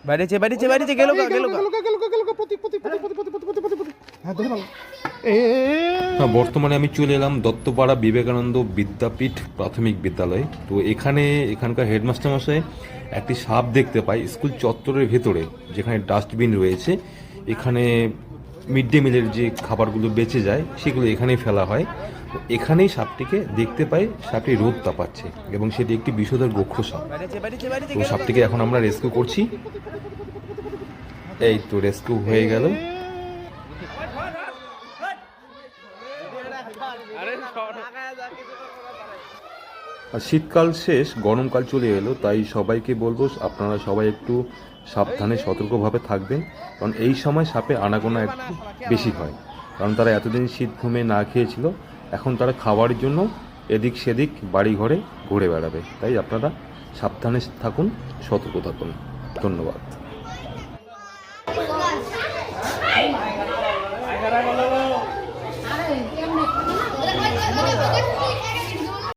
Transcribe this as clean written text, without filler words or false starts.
বাইরেছে বাইরেছে বাইরেছে গেল গেল হ্যাঁ, বর্তমানে আমি চলে এলাম দত্তপাড়া বিবেকানন্দ বিদ্যাপীঠ প্রাথমিক বিদ্যালয়ে। তো এখানকার হেডমাস্টার মশাই একটি সাপ দেখতে পাই স্কুল চত্বরের ভেতরে, যেখানে ডাস্টবিন রয়েছে। এখানে মিড ডে মিলের যে খাবারগুলো বেঁচে যায় সেগুলো এখানেই ফেলা হয়। তো এখানেই সাপটিকে দেখতে পাই, সাপটি রোদ তাপাচ্ছে এবং সেটি একটি বিষধর গোখ্র সাপ। তো সাপটিকে এখন আমরা রেস্কিউ করছি। এই তো রেস্কিউ হয়ে গেল। আর শীতকাল শেষ, গরমকাল চলে এলো, তাই সবাইকে বলবো আপনারা সবাই একটু সাবধানে সতর্কভাবে থাকবেন, কারণ এই সময় সাপের আনাগোনা একটু বেশি হয়। কারণ তারা এতদিন শীত ঘুমে না খেয়েছিল, এখন তারা খাবারের জন্য এদিক সেদিক বাড়ি ঘরে ঘুরে বেড়াবে। তাই আপনারা সাবধানে থাকুন, সতর্ক থাকুন। ধন্যবাদ।